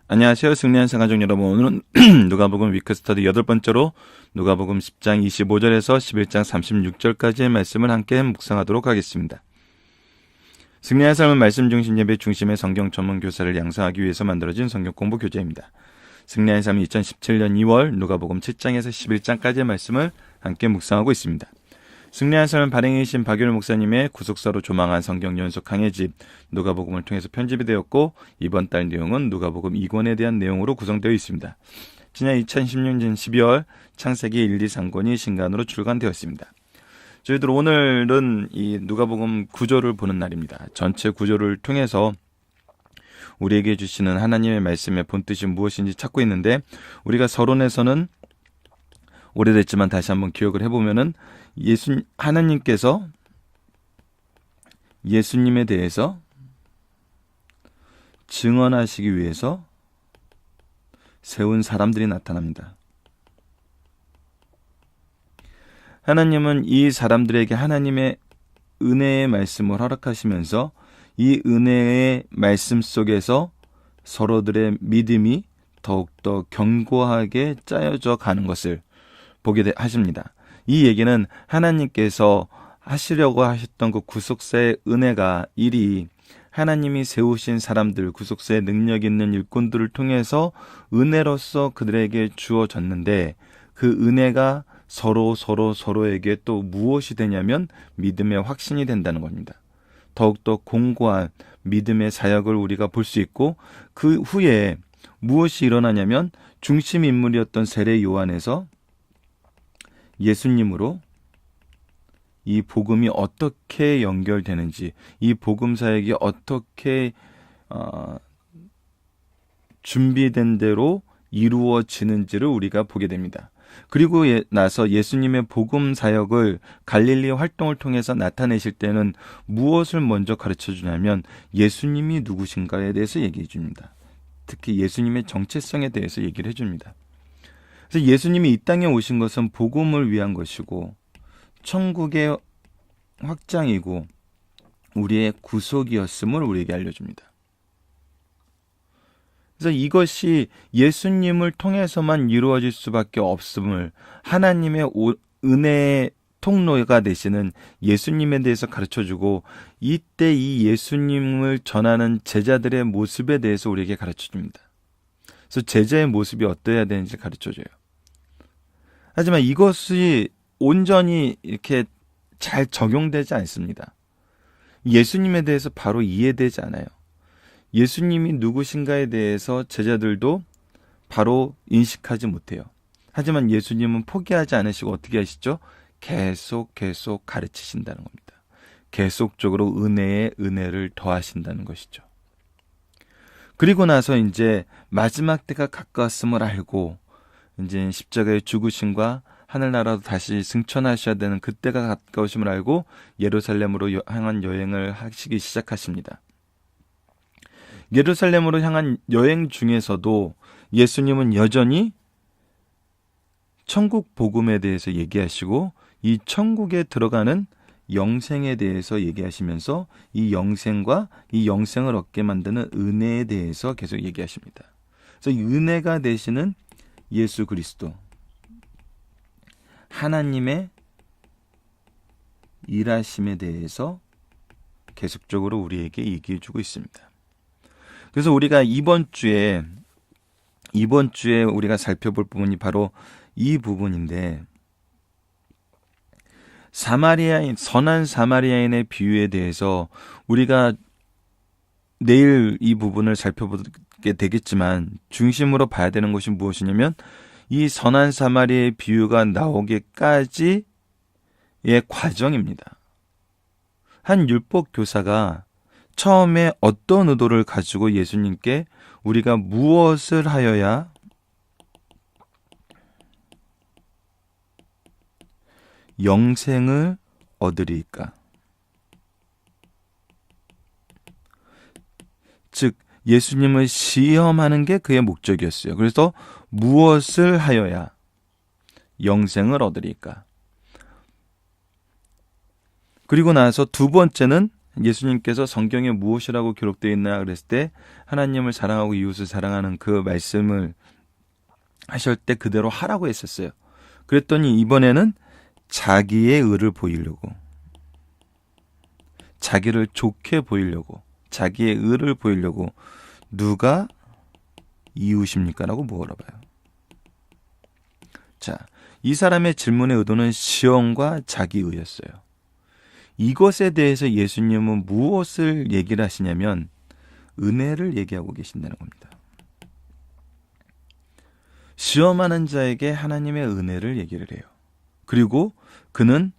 안녕하세요. 승리한 생활중 여러분. 오늘은 누가복음 위크스터디 8번째로 누가복음 10장 25절에서 11장 36절까지의 말씀을 함께 묵상하도록 하겠습니다. 승리한 삶은 말씀 중심 예배 중심의 성경 전문 교사를 양성하기 위해서 만들어진 성경 공부 교재입니다. 승리한 삶은 2017년 2월 누가복음 7장에서 11장까지의 말씀을 함께 묵상하고 있습니다. 승리한 삶은 발행이신 박유일 목사님의 구속사로 조망한 성경 연속 강해집 누가복음을 통해서 편집이 되었고, 이번 달 내용은 누가복음 2권에 대한 내용으로 구성되어 있습니다. 지난 2016년 12월 창세기 1, 2, 3권이 신간으로 출간되었습니다. 저희들 오늘은 이 누가복음 구조를 보는 날입니다. 전체 구조를 통해서 우리에게 주시는 하나님의 말씀의 본뜻이 무엇인지 찾고 있는데, 우리가 서론에서는 오래됐지만 다시 한번 기억을 해보면은 하나님께서 예수님에 대해서 증언하시기 위해서 세운 사람들이 나타납니다. 하나님은 이 사람들에게 하나님의 은혜의 말씀을 허락하시면서 이 은혜의 말씀 속에서 서로들의 믿음이 더욱더 견고하게 짜여져 가는 것을 보게 하십니다. 이 얘기는 하나님께서 하시려고 하셨던 그 구속사의 은혜가 일이 하나님이 세우신 사람들, 구속사의 능력 있는 일꾼들을 통해서 은혜로서 그들에게 주어졌는데, 그 은혜가 서로에게 또 무엇이 되냐면 믿음의 확신이 된다는 겁니다. 더욱더 공고한 믿음의 사역을 우리가 볼 수 있고, 그 후에 무엇이 일어나냐면 중심 인물이었던 세례 요한에서 예수님으로 이 복음이 어떻게 연결되는지, 이 복음 사역이 어떻게 준비된 대로 이루어지는지를 우리가 보게 됩니다. 그리고 나서 예수님의 복음 사역을 갈릴리 활동을 통해서 나타내실 때는 무엇을 먼저 가르쳐 주냐면 예수님이 누구신가에 대해서 얘기해 줍니다. 특히 예수님의 정체성에 대해서 얘기를 해줍니다. 그래서 예수님이 이 땅에 오신 것은 복음을 위한 것이고 천국의 확장이고 우리의 구속이었음을 우리에게 알려줍니다. 그래서 이것이 예수님을 통해서만 이루어질 수밖에 없음을 하나님의 은혜의 통로가 되시는 예수님에 대해서 가르쳐주고, 이때 이 예수님을 전하는 제자들의 모습에 대해서 우리에게 가르쳐줍니다. 그래서 제자의 모습이 어떠해야 되는지 가르쳐줘요. 하지만 이것이 온전히 이렇게 잘 적용되지 않습니다. 예수님에 대해서 바로 이해되지 않아요. 예수님이 누구신가에 대해서 제자들도 바로 인식하지 못해요. 하지만 예수님은 포기하지 않으시고 어떻게 하시죠? 계속 가르치신다는 겁니다. 계속적으로 은혜에 은혜를 더하신다는 것이죠. 그리고 나서 이제 마지막 때가 가까웠음을 알고 이제 십자가의 죽으심과 하늘나라로 다시 승천하셔야 되는 그때가 가까우심을 알고 예루살렘으로 향한 여행을 하시기 시작하십니다. 예루살렘으로 향한 여행 중에서도 예수님은 여전히 천국 복음에 대해서 얘기하시고, 이 천국에 들어가는 영생에 대해서 얘기하시면서 이 영생과 이 영생을 얻게 만드는 은혜에 대해서 계속 얘기하십니다. 그래서 이 은혜가 되시는 예수 그리스도, 하나님의 일하심에 대해서 계속적으로 우리에게 얘기해 주고 있습니다. 그래서 우리가 이번 주에 우리가 살펴볼 부분이 바로 이 부분인데, 선한 사마리아인의 비유에 대해서 우리가 내일 이 부분을 살펴보게 되겠지만 중심으로 봐야 되는 것이 무엇이냐면 이 선한 사마리아의 비유가 나오기까지의 과정입니다. 한 율법 교사가 처음에 어떤 의도를 가지고 예수님께 우리가 무엇을 하여야 영생을 얻으리까? 즉 예수님을 시험하는 게 그의 목적이었어요. 그래서 무엇을 하여야 영생을 얻으리까? 그리고 나서 두 번째는 예수님께서 성경에 무엇이라고 기록되어 있나 그랬을 때 하나님을 사랑하고 이웃을 사랑하는 그 말씀을 하실 때 그대로 하라고 했었어요. 그랬더니 이번에는 자기의 의를 보이려고, 자기를 좋게 보이려고, 자기의 의를 보이려고 누가 이웃입니까? 라고 물어봐요. 자, 이 사람의 질문의 의도는 시험과 자기의였어요. 이것에 대해서 예수님은 무엇을 얘기를 하시냐면 은혜를 얘기하고 계신다는 겁니다. 시험하는 자에게 하나님의 은혜를 얘기를 해요. 그리고 그는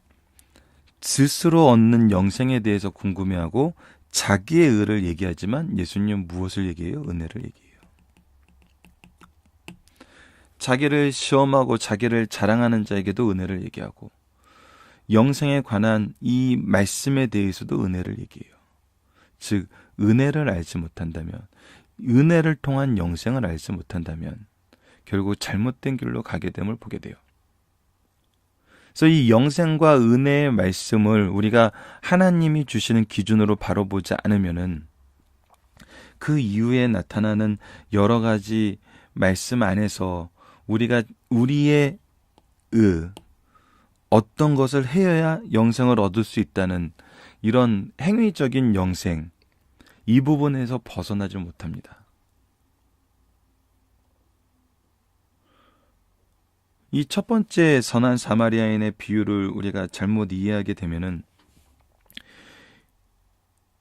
스스로 얻는 영생에 대해서 궁금해하고 자기의 의를 얘기하지만 예수님은 무엇을 얘기해요? 은혜를 얘기해요. 자기를 시험하고 자기를 자랑하는 자에게도 은혜를 얘기하고 영생에 관한 이 말씀에 대해서도 은혜를 얘기해요. 즉 은혜를 알지 못한다면, 은혜를 통한 영생을 알지 못한다면 결국 잘못된 길로 가게 됨을 보게 돼요. 그래서 이 영생과 은혜의 말씀을 우리가 하나님이 주시는 기준으로 바로 보지 않으면은 그 이후에 나타나는 여러 가지 말씀 안에서 우리가 우리의 어떤 것을 해야 영생을 얻을 수 있다는 이런 행위적인 영생, 이 부분에서 벗어나지 못합니다. 이 첫 번째 선한 사마리아인의 비유를 우리가 잘못 이해하게 되면은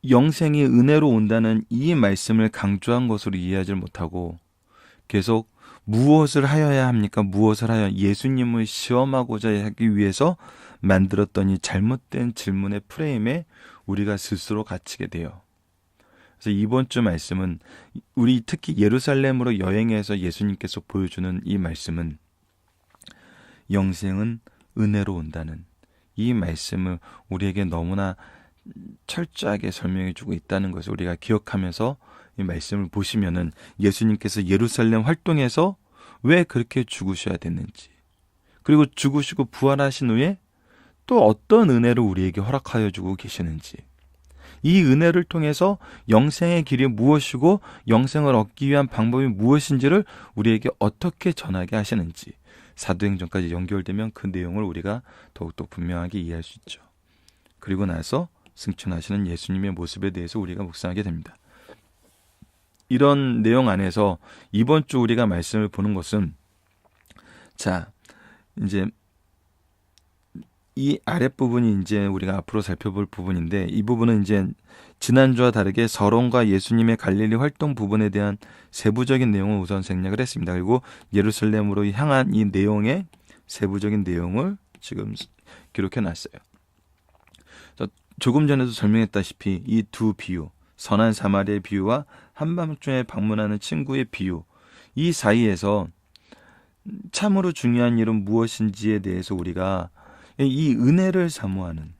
영생이 은혜로 온다는 이 말씀을 강조한 것으로 이해하지 못하고 계속 무엇을 하여야 합니까? 무엇을 하여 예수님을 시험하고자 하기 위해서 만들었던 이 잘못된 질문의 프레임에 우리가 스스로 갇히게 돼요. 그래서 이번 주 말씀은 우리 특히 예루살렘으로 여행해서 예수님께서 보여주는 이 말씀은 영생은 은혜로 온다는 이 말씀을 우리에게 너무나 철저하게 설명해 주고 있다는 것을 우리가 기억하면서 이 말씀을 보시면은 예수님께서 예루살렘 활동에서 왜 그렇게 죽으셔야 됐는지, 그리고 죽으시고 부활하신 후에 또 어떤 은혜를 우리에게 허락하여 주고 계시는지, 이 은혜를 통해서 영생의 길이 무엇이고 영생을 얻기 위한 방법이 무엇인지를 우리에게 어떻게 전하게 하시는지 사도행전까지 연결되면 그 내용을 우리가 더욱더 분명하게 이해할 수 있죠. 그리고 나서 승천하시는 예수님의 모습에 대해서 우리가 묵상하게 됩니다. 이런 내용 안에서 이번 주 우리가 말씀을 보는 것은, 자, 이제 이 아랫부분이 이제 우리가 앞으로 살펴볼 부분인데, 이 부분은 이제 지난주와 다르게 서론과 예수님의 갈릴리 활동 부분에 대한 세부적인 내용을 우선 생략을 했습니다. 그리고 예루살렘으로 향한 이 내용의 세부적인 내용을 지금 기록해 놨어요. 조금 전에도 설명했다시피 이 두 비유, 선한 사마리아의 비유와 한밤중에 방문하는 친구의 비유, 이 사이에서 참으로 중요한 일은 무엇인지에 대해서 우리가 이 은혜를 사모하는,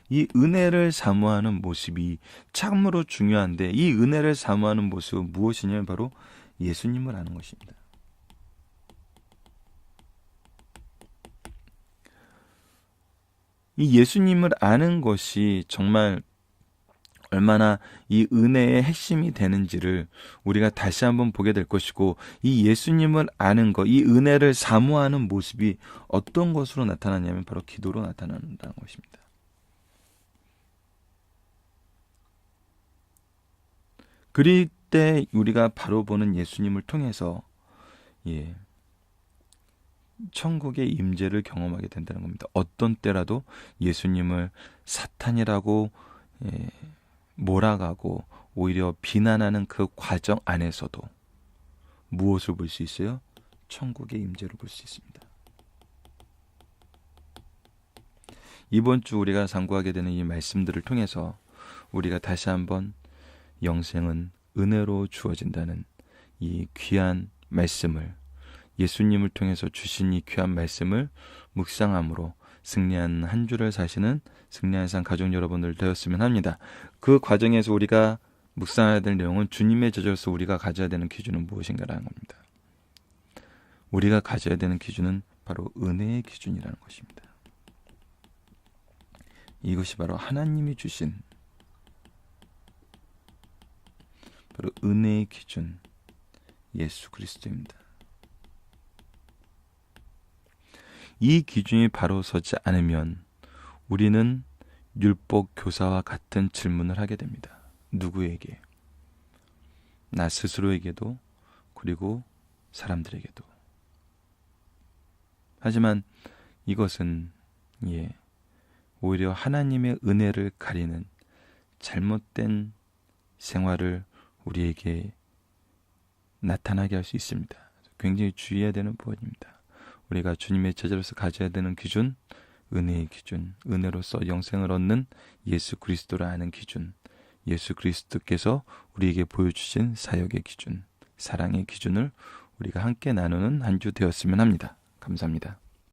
이 은혜를 사모하는 모습이 참으로 중요한데, 이 은혜를 사모하는 모습은 무엇이냐면 바로 예수님을 아는 것입니다. 이 예수님을 아는 것이 정말 얼마나 이 은혜의 핵심이 되는지를 우리가 다시 한번 보게 될 것이고, 이 예수님을 아는 것, 이 은혜를 사모하는 모습이 어떤 것으로 나타나냐면 바로 기도로 나타난다는 것입니다. 그럴 때 우리가 바로 보는 예수님을 통해서 천국의 임재를 경험하게 된다는 겁니다. 어떤 때라도 예수님을 사탄이라고 몰아가고 오히려 비난하는 그 과정 안에서도 무엇을 볼 수 있어요? 천국의 임재를 볼 수 있습니다. 이번 주 우리가 상고하게 되는 이 말씀들을 통해서 우리가 다시 한번 영생은 은혜로 주어진다는 이 귀한 말씀을, 예수님을 통해서 주신 이 귀한 말씀을 묵상함으로 승리한 한 주를 사시는 승리한 산 가족 여러분들 되었으면 합니다. 그 과정에서 우리가 묵상해야 될 내용은 주님의 저절서 우리가 가져야 되는 기준은 무엇인가라는 겁니다. 우리가 가져야 되는 기준은 바로 은혜의 기준이라는 것입니다. 이것이 바로 하나님이 주신 바로 은혜의 기준, 예수 그리스도입니다. 이 기준이 바로 서지 않으면 우리는 율법 교사와 같은 질문을 하게 됩니다. 누구에게? 나 스스로에게도, 그리고 사람들에게도. 하지만 이것은 오히려 하나님의 은혜를 가리는 잘못된 생활을 우리에게 나타나게 할 수 있습니다. 굉장히 주의해야 되는 부분입니다. 우리가 주님의 제자로서 가져야 되는 기준, 은혜의 기준, 은혜로서 영생을 얻는 예수 그리스도라 하는 기준, 예수 그리스도께서 우리에게 보여주신 사역의 기준, 사랑의 기준을 우리가 함께 나누는 한 주 되었으면 합니다. 감사합니다.